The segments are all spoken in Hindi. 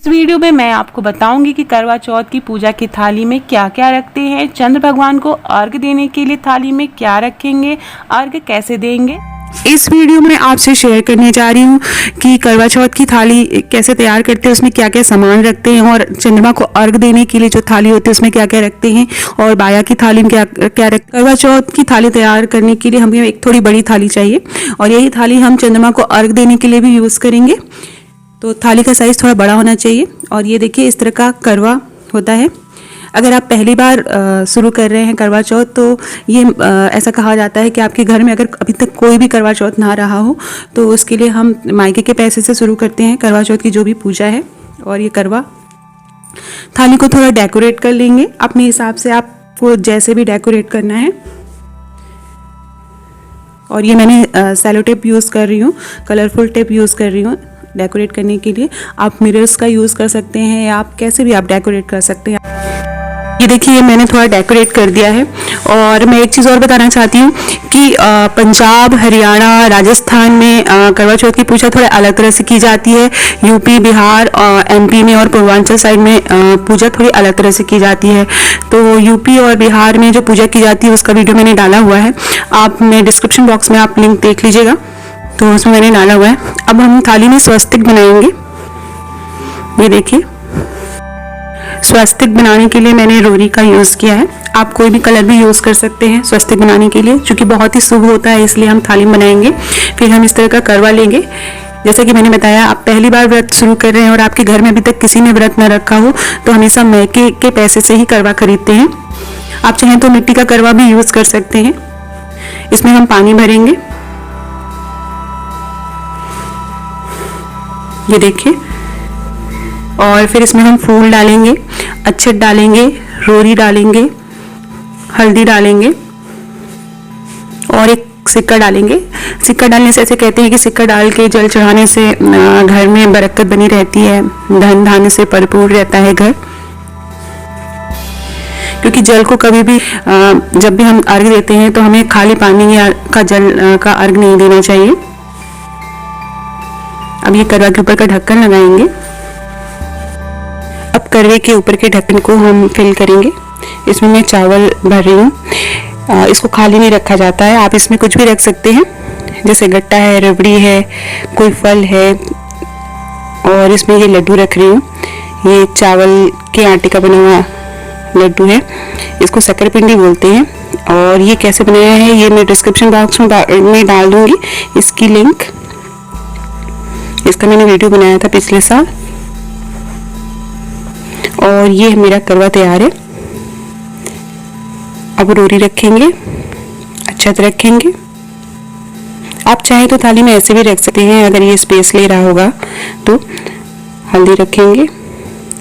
इस वीडियो में मैं आपको बताऊंगी कि करवा चौथ की पूजा की थाली में क्या क्या रखते हैं, चंद्र भगवान को अर्घ देने के लिए थाली में क्या रखेंगे, अर्घ कैसे देंगे। इस वीडियो में आपसे शेयर करने जा रही हूँ कि करवा चौथ की थाली कैसे तैयार करते हैं, उसमें क्या क्या सामान रखते हैं और चंद्रमा को अर्घ देने के लिए जो थाली होती है उसमें क्या क्या रखते हैं और बाया की थाली में क्या क्या रखते हैं। करवा चौथ की थाली तैयार करने के लिए हमें एक थोड़ी बड़ी थाली चाहिए और यही थाली हम चंद्रमा को अर्घ देने के लिए भी यूज़ करेंगे। तो थाली का साइज़ थोड़ा बड़ा होना चाहिए और ये देखिए इस तरह का करवा होता है। अगर आप पहली बार शुरू कर रहे हैं करवा चौथ तो ये ऐसा कहा जाता है कि आपके घर में अगर अभी तक कोई भी करवा चौथ ना रहा हो तो उसके लिए हम मायके के पैसे से शुरू करते हैं करवा चौथ की जो भी पूजा है। और ये करवा थाली को थोड़ा डेकोरेट कर लेंगे अपने हिसाब से, आपको जैसे भी डेकोरेट करना है। और ये मैंने सेलो टेप यूज़ कर रही हूँ, कलरफुल टेप यूज़ कर रही हूँ डेकोरेट करने के लिए। आप मिरर्स का यूज़ कर सकते हैं या आप कैसे भी आप डेकोरेट कर सकते हैं। ये देखिए मैंने थोड़ा डेकोरेट कर दिया है। और मैं एक चीज़ और बताना चाहती हूँ कि पंजाब, हरियाणा, राजस्थान में करवा चौथ की पूजा थोड़ा अलग तरह से की जाती है। यूपी, बिहार, एमपी में और पूर्वांचल साइड में पूजा थोड़ी अलग तरह से की जाती है। तो यूपी और बिहार में जो पूजा की जाती है उसका वीडियो मैंने डाला हुआ है, आप मैं डिस्क्रिप्शन बॉक्स में आप लिंक देख लीजिएगा, तो उसमें मैंने डाला हुआ है। अब हम थाली में स्वस्तिक बनाएंगे। ये देखिए स्वस्तिक बनाने के लिए मैंने रोरी का यूज़ किया है, आप कोई भी कलर भी यूज़ कर सकते हैं स्वस्तिक बनाने के लिए, क्योंकि बहुत ही शुभ होता है इसलिए हम थाली में बनाएंगे। फिर हम इस तरह का करवा लेंगे। जैसा कि मैंने बताया, आप पहली बार व्रत शुरू कर रहे हैं और आपके घर में अभी तक किसी ने व्रत न रखा हो तो हमेशा मैके के पैसे से ही करवा खरीदते हैं। आप चाहें तो मिट्टी का करवा भी यूज़ कर सकते हैं। इसमें हम पानी भरेंगे, ये देखिए, और फिर इसमें हम फूल डालेंगे, अक्षत डालेंगे, रोरी डालेंगे, हल्दी डालेंगे और एक सिक्का डालेंगे। सिक्का डालने से ऐसे कहते हैं कि सिक्का डाल के जल चढ़ाने से घर में बरकत बनी रहती है, धन धान्य से भरपूर रहता है घर। क्योंकि जल को कभी भी जब भी हम अर्घ देते हैं तो हमें खाली पानी का जल का अर्घ नहीं देना चाहिए। अब ये करवा के ऊपर का ढक्कन लगाएंगे। अब करवे के ऊपर के ढक्कन को हम फिल करेंगे। इसमें मैं चावल भर रही हूँ, इसको खाली नहीं रखा जाता है, आप इसमें कुछ भी रख सकते हैं, जैसे गट्टा है, रबड़ी है, कोई फल है। और इसमें ये लड्डू रख रही हूँ, ये चावल के आटे का बना हुआ लड्डू है, इसको शक्कर पिंडी बोलते हैं। और ये कैसे बनाया है ये मैं डिस्क्रिप्शन बॉक्स में डाल दूँगी इसकी लिंक, इसका मैंने वीडियो बनाया था पिछले साल। और ये मेरा करवा तैयार है। अब रोरी रखेंगे, अक्षत रखेंगे। आप चाहे तो थाली में ऐसे भी रख सकते हैं अगर ये स्पेस ले रहा होगा तो। हल्दी रखेंगे,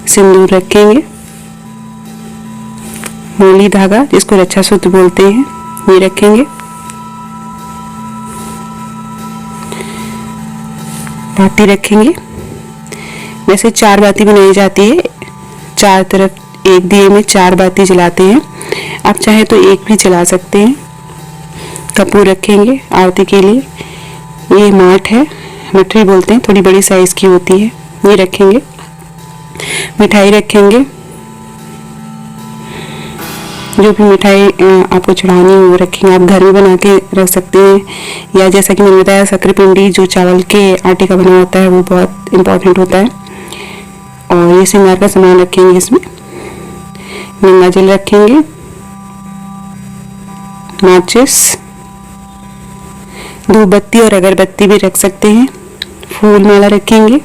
सिंदूर रखेंगे, मूली धागा जिसको रक्षा सूत्र बोलते हैं ये रखेंगे, बाती रखेंगे। वैसे 4 बाती बनाई जाती है, 4 तरफ एक दिए में 4 बाती जलाते हैं, आप चाहे तो एक भी जला सकते हैं। कपूर रखेंगे आरती के लिए, ये माठ है, मठरी बोलते हैं, थोड़ी बड़ी साइज की होती है, ये रखेंगे। मिठाई रखेंगे, जो भी मिठाई आपको चढ़ानी हो वो रखेंगे। आप घर में बना के रख सकते हैं या जैसा कि मैंने बताया शक्कर पिंडी जो चावल के आटे का बना होता है वो बहुत इम्पोर्टेंट होता है। और ये श्रृंगार का सामान रखेंगे, इसमें गंगा जल रखेंगे, माचिस, धूप बत्ती और अगरबत्ती भी रख सकते हैं, फूल माला रखेंगे।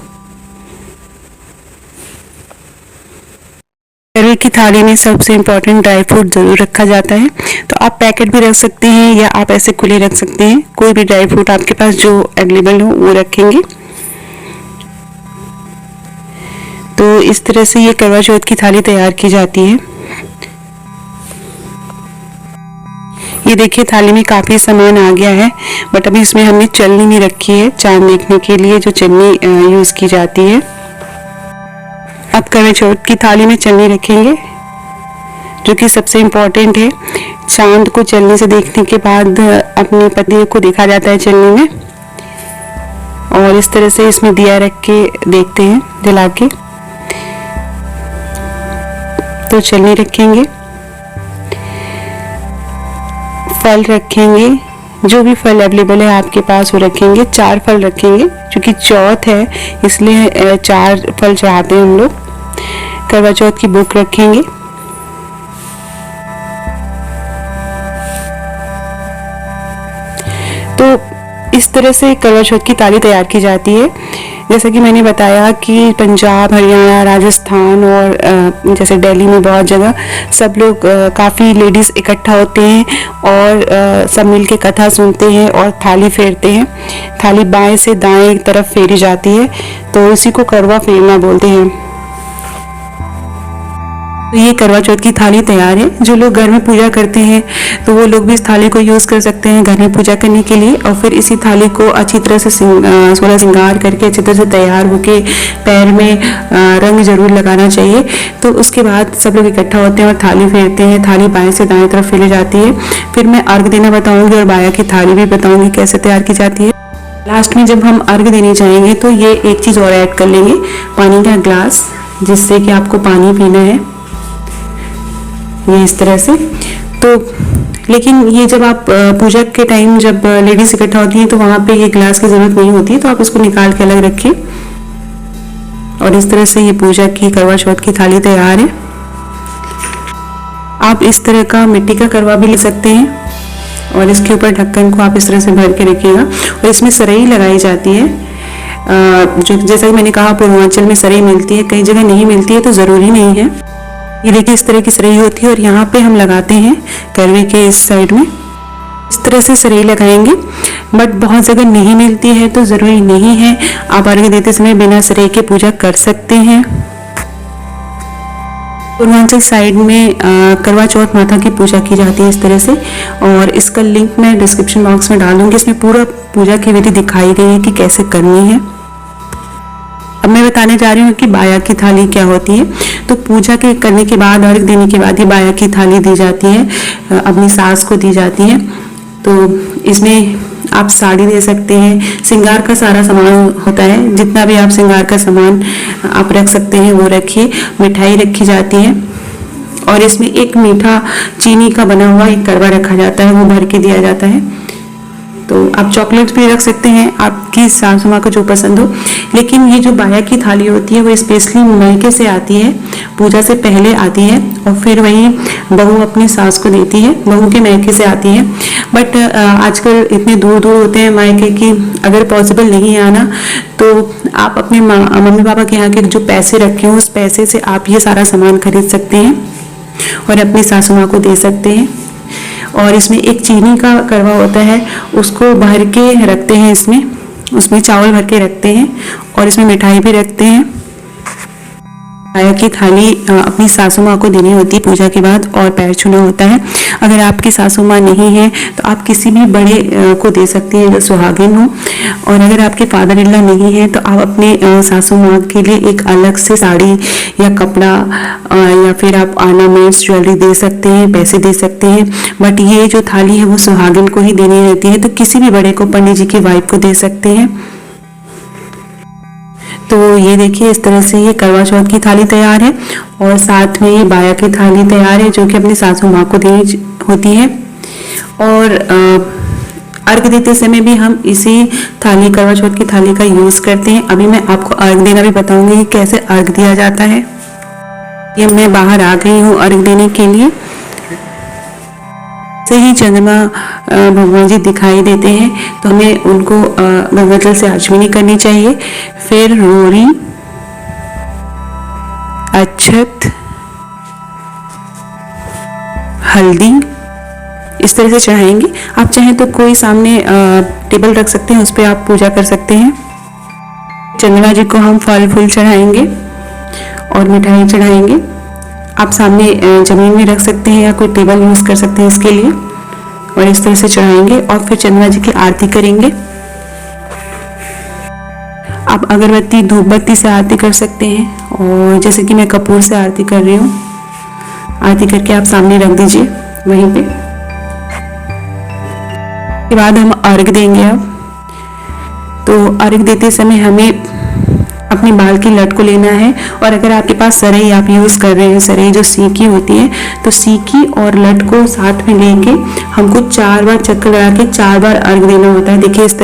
करवे की थाली में सबसे इम्पोर्टेंट ड्राई फ्रूट जरूर रखा जाता है, तो आप पैकेट भी रख सकते हैं या आप ऐसे खुले रख सकते हैं, कोई भी ड्राई फ्रूट आपके पास जो अवेलेबल हो वो रखेंगे। तो इस तरह से ये करवा चौथ की थाली तैयार की जाती है। ये देखिए थाली में काफ़ी सामान आ गया है, बट अभी इसमें हमने चलनी नहीं रखी है, चांद देखने के लिए जो चलनी यूज़ की जाती है। अब करवा चौथ की थाली में चलनी रखेंगे जो कि सबसे इम्पोर्टेंट है। चांद को चलनी से देखने के बाद अपने पति को देखा जाता है चलनी में, और इस तरह से इसमें दिया रख के देखते हैं जला के। तो चलनी रखेंगे, फल रखेंगे, जो भी फल अवेलेबल है आपके पास वो रखेंगे। 4 फल रखेंगे क्योंकि चौथ है इसलिए 4 फल चढ़ाते हैं हम लोग। करवा चौथ की बुक रखेंगे। तो इस तरह से करवा चौथ की थाली तैयार की जाती है। जैसा कि मैंने बताया कि पंजाब, हरियाणा, राजस्थान और जैसे दिल्ली में बहुत जगह सब लोग काफ़ी लेडीज़ इकट्ठा होते हैं और सब मिल के कथा सुनते हैं और थाली फेरते हैं। थाली बाएं से दाएं तरफ फेरी जाती है, तो इसी को करवा फेरना बोलते हैं। तो ये करवा चौथ की थाली तैयार है। जो लोग घर में पूजा करते हैं तो वो लोग भी इस थाली को यूज़ कर सकते हैं घर में पूजा करने के लिए। और फिर इसी थाली को अच्छी तरह से सोलह श्रृंगार करके अच्छी तरह से तैयार होके पैर में रंग जरूर लगाना चाहिए। तो उसके बाद सब लोग इकट्ठा होते हैं और थाली फेरते हैं। थाली बाएं से दाएं तरफ फेरी जाती है। फिर मैं अर्घ देना बताऊंगी और बाया की थाली भी बताऊंगी कैसे तैयार की जाती है। लास्ट में जब हम अर्घ देने जाएंगे तो ये एक चीज़ और ऐड कर लेंगे, पानी का ग्लास, जिससे कि आपको पानी पीना है, ये इस तरह से। तो लेकिन ये जब आप पूजा के टाइम जब लेडीज इकट्ठा होती हैं तो वहाँ पे ये ग्लास की ज़रूरत नहीं होती है, तो आप इसको निकाल के अलग रखिए। और इस तरह से ये पूजा की करवा चौथ की थाली तैयार है। आप इस तरह का मिट्टी का करवा भी ले सकते हैं और इसके ऊपर ढक्कन को आप इस तरह से भर के रखिएगा। और इसमें सरई लगाई जाती है। जो जैसा कि मैंने कहा पूर्वांचल में सरई मिलती है, कई जगह नहीं मिलती है, तो ज़रूरी नहीं है। ये देखिए इस तरह की सरई होती है और यहाँ पे हम लगाते हैं करवे के इस साइड में। इस तरह से सरई लगाएंगे, बट बहुत जगह नहीं मिलती है तो ज़रूरी नहीं है। आप अर्घ्य देते समय बिना सरई के पूजा कर सकते हैं। पूर्वांचल साइड में करवा चौथ माता की पूजा की जाती है इस तरह से, और इसका लिंक मैं डिस्क्रिप्शन बॉक्स में डाल दूँगी। इसमें पूरा पूजा की विधि दिखाई गई है कि कैसे करनी है। अब मैं बताने जा रही हूँ कि बाया की थाली क्या होती है। तो पूजा के करने के बाद, अर्घ देने के बाद ही बाया की थाली दी जाती है, अपनी सास को दी जाती है। तो इसमें आप साड़ी दे सकते हैं, श्रृंगार का सारा सामान होता है, जितना भी आप श्रृंगार का सामान आप रख सकते हैं वो रखिए। मिठाई रखी जाती है और इसमें एक मीठा चीनी का बना हुआ एक करवा रखा जाता है, वो भर के दिया जाता है। तो आप चॉकलेट्स भी रख सकते हैं, आपकी सासू माँ को जो पसंद हो। लेकिन ये जो बाया की थाली होती है वो स्पेशली मायके से आती है, पूजा से पहले आती है और फिर वही बहू अपनी सास को देती है, बहू के मायके से आती है। बट आजकल इतने दूर दूर होते हैं मायके की, अगर पॉसिबल नहीं है आना तो आप अपने मम्मी पापा के यहाँ के जो पैसे रखे हो उस पैसे से आप ये सारा सामान खरीद सकते हैं और अपनी सासू माँ को दे सकते हैं। और इसमें एक चीनी का करवा होता है, उसको भर के रखते हैं, उसमें चावल भर के रखते हैं और इसमें मिठाई भी रखते हैं। बाया की थाली अपनी सासू माँ को देनी होती है पूजा के बाद और पैर छूना होता है। अगर आपकी सासू माँ नहीं है तो आप किसी भी बड़े को दे सकती हैं जो सुहागिन हो। और अगर आपके फादर इन लॉ नहीं है तो आप अपने सासू माँ के लिए एक अलग से साड़ी या कपड़ा या फिर आप ऑर्नामेंट्स ज्वेलरी दे सकते हैं, पैसे दे सकते हैं। बट ये जो थाली है वो सुहागिन को ही देनी रहती है, तो किसी भी बड़े को, पंडित जी की वाइफ को दे सकते हैं। तो ये देखिए इस तरह से ये करवा चौथ की थाली तैयार है और साथ में ये बाया की थाली तैयार है जो कि अपनी सासू माँ को देनी होती है। और अर्घ देते समय भी हम इसी थाली, करवा चौथ की थाली का यूज़ करते हैं। अभी मैं आपको अर्घ देना भी बताऊंगी कि कैसे अर्घ दिया जाता है। ये मैं बाहर आ गई हूँ अर्घ देने के लिए। से ही चंद्रमा भगवान जी दिखाई देते हैं तो हमें उनको गंगा जल से आचमनी करनी चाहिए। फिर रोरी, अक्षत, हल्दी इस तरह से चढ़ाएंगे। आप चाहें तो कोई सामने टेबल रख सकते हैं, उस पर आप पूजा कर सकते हैं। चंद्रमा जी को हम फल फूल चढ़ाएंगे और मिठाई चढ़ाएंगे। आप सामने जमीन में रख सकते हैं या कोई टेबल यूज़ कर सकते हैं इसके लिए, और इस तरह से चढ़ाएंगे और फिर चंद्रमा जी की आरती करेंगे। आप अगरबत्ती, धूप बत्ती से आरती कर सकते हैं, और जैसे कि मैं कपूर से आरती कर रही हूँ, आरती करके आप सामने रख दीजिए वहीं पे। के बाद हम अर्घ देंगे। अब तो अर्घ देते समय हमें अपनी बाल की लट को लेना है। और अगर आपके पास सरई आप यूज़ कर रहे हैं, सरई जो सीकी होती है, तो सीकी और लट को साथ में लेके हमको 4 बार चक्कर लगा के 4 बार अर्घ देना होता है। देखिए इस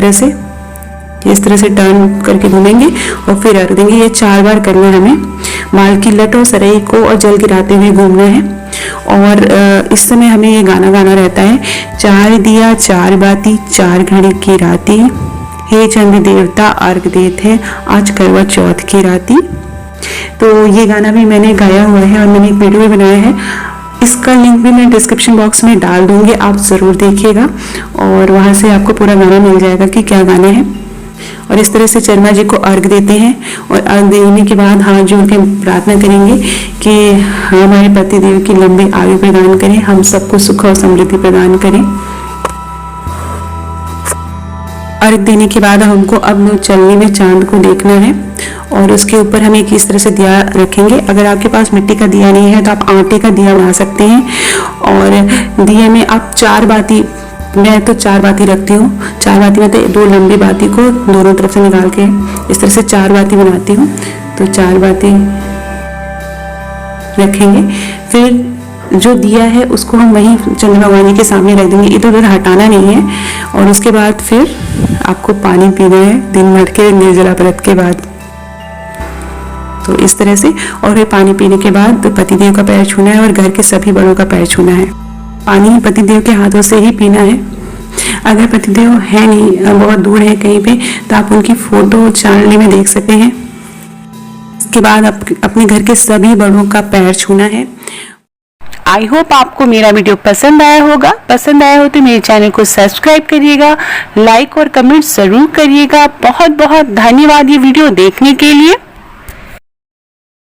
तरह से टर्न करके घूमेंगे और फिर अर्घ देंगे। ये 4 बार करना है हमें। बाल की लट और सरई को और जल गिराते हुए घूमना है। और इस समय हमें ये गाना गाना रहता है, 4 दिया 4 बाती 4 घड़ी की राती, हे चंद्र देवता अर्घ देते हैं आज करवा चौथ की राती। तो ये गाना भी मैंने गाया हुआ है और मैंने एक वीडियो भी बनाया है, इसका लिंक भी मैं डिस्क्रिप्शन बॉक्स में डाल दूंगी, आप ज़रूर देखिएगा और वहाँ से आपको पूरा गाना मिल जाएगा कि क्या गाना है। और इस तरह से चंद्रमा जी को अर्घ देते हैं और अर्घ देने के बाद हाथ जोड़ के प्रार्थना करेंगे कि हमारे पति देव की लंबी आयु प्रदान करें, हम सबको सुख और समृद्धि प्रदान करें। अर्घ देने के बाद हमको अब चलनी में चांद को देखना है और उसके ऊपर हम एक इस तरह से दिया रखेंगे। अगर आपके पास मिट्टी का दिया नहीं है तो आप आटे का दिया बना सकते हैं। और दिए में आप 4 बाती, मैं तो 4 बाती रखती हूँ। 4 बाती में तो 2 लंबी बाती को दोनों तरफ से निकाल के इस तरह से 4 बाती बनाती हूँ। तो 4 बाती रखेंगे। फिर जो दिया है उसको हम वहीं चंद्रमा भगवान जी के सामने रख देंगे, इधर उधर हटाना नहीं है। और उसके बाद फिर आपको पानी पीना है दिन भर के निर्जला व्रत के बाद। तो इस तरह से, और फिर पानी पीने के बाद पतिदेव का पैर छूना है और घर के सभी बड़ों का पैर छूना है। पानी पतिदेव के हाथों से ही पीना है। अगर पतिदेव है नहीं, बहुत दूर है कहीं पे, तो आप उनकी फोटो चैनल में देख सकते हैं। इसके बाद अपने घर के सभी बड़ों का पैर छूना है। आई होप आपको मेरा वीडियो पसंद आया होगा। पसंद आया हो तो मेरे चैनल को सब्सक्राइब करिएगा, लाइक और कमेंट जरूर करिएगा। बहुत बहुत धन्यवाद ये वीडियो देखने के लिए।